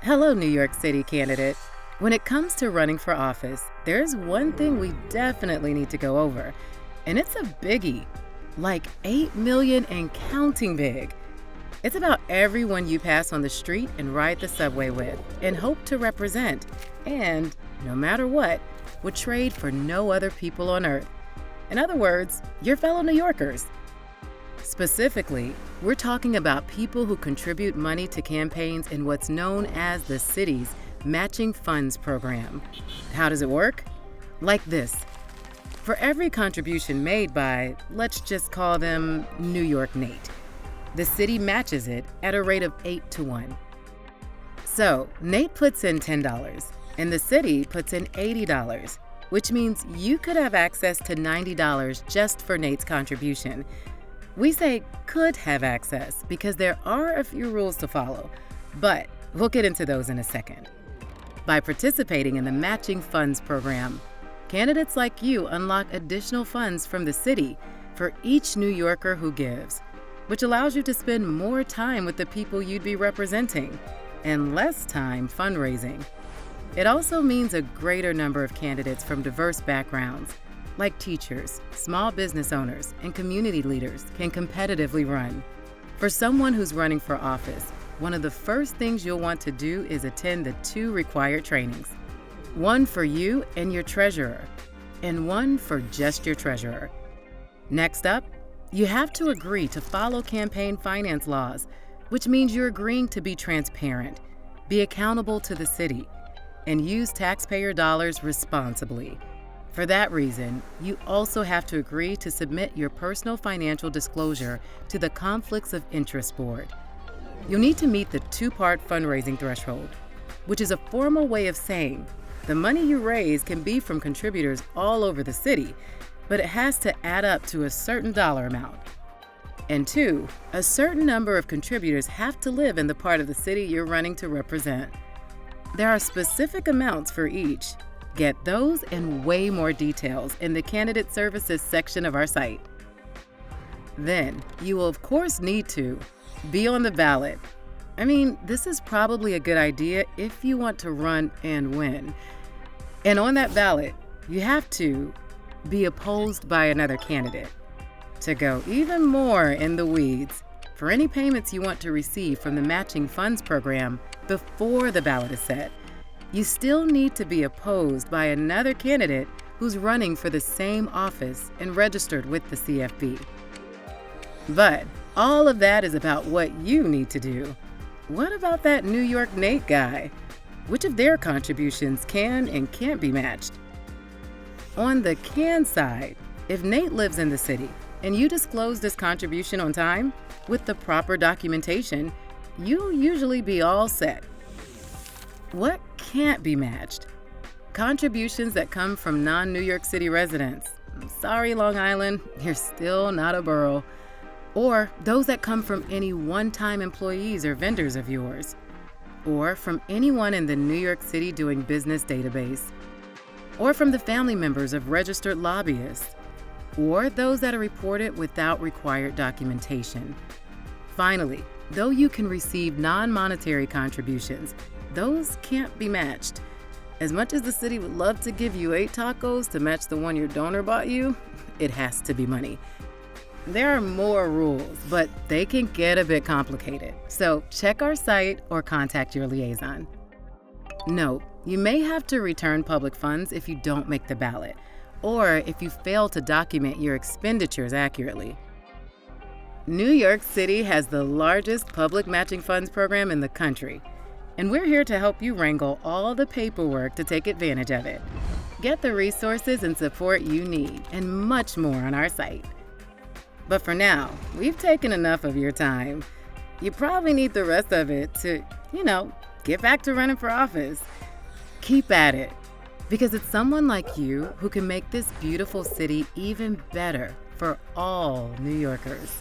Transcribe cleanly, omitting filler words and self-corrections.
Hello, New York City candidate. When it comes to running for office, there's one thing we definitely need to go over, and it's a biggie, like 8 million and counting big. It's about everyone you pass on the street and ride the subway with and hope to represent, and no matter what, would trade for no other people on earth. In other words, your fellow New Yorkers. Specifically, we're talking about people who contribute money to campaigns in what's known as the city's matching funds program. How does it work? Like this. For every contribution made by, let's just call them New York Nate, the city matches it at a rate of 8-1. So Nate puts in $10 and the city puts in $80, which means you could have access to $90 just for Nate's contribution. We say could have access because there are a few rules to follow, but we'll get into those in a second. By participating in the Matching Funds Program, candidates like you unlock additional funds from the city for each New Yorker who gives, which allows you to spend more time with the people you'd be representing and less time fundraising. It also means a greater number of candidates from diverse backgrounds, like teachers, small business owners, and community leaders, can competitively run. For someone who's running for office, one of the first things you'll want to do is attend the 2 required trainings. One for you and your treasurer, and one for just your treasurer. Next up, you have to agree to follow campaign finance laws, which means you're agreeing to be transparent, be accountable to the city, and use taxpayer dollars responsibly. For that reason, you also have to agree to submit your personal financial disclosure to the Conflicts of Interest Board. You'll need to meet the 2-part fundraising threshold, which is a formal way of saying the money you raise can be from contributors all over the city, but it has to add up to a certain dollar amount. And 2, a certain number of contributors have to live in the part of the city you're running to represent. There are specific amounts for each. Get those and way more details in the Candidate Services section of our site. Then, you will of course need to be on the ballot. I mean, this is probably a good idea if you want to run and win. And on that ballot, you have to be opposed by another candidate. To go even more in the weeds, for any payments you want to receive from the Matching Funds Program before the ballot is set, you still need to be opposed by another candidate who's running for the same office and registered with the CFB. But all of that is about what you need to do. What about that New York Nate guy? Which of their contributions can and can't be matched? On the can side, if Nate lives in the city and you disclose this contribution on time with the proper documentation, you'll usually be all set. What can't be matched? Contributions that come from non-New York City residents. Sorry, Long Island, you're still not a borough. Or those that come from any one-time employees or vendors of yours. Or from anyone in the New York City Doing Business database. Or from the family members of registered lobbyists. Or those that are reported without required documentation. Finally, though you can receive non-monetary contributions, those can't be matched. As much as the city would love to give you 8 tacos to match the one your donor bought you, it has to be money. There are more rules, but they can get a bit complicated. So check our site or contact your liaison. Note, you may have to return public funds if you don't make the ballot, or if you fail to document your expenditures accurately. New York City has the largest public matching funds program in the country, and we're here to help you wrangle all the paperwork to take advantage of it. Get the resources and support you need, and much more on our site. But for now, we've taken enough of your time. You probably need the rest of it to, get back to running for office. Keep at it, because it's someone like you who can make this beautiful city even better for all New Yorkers.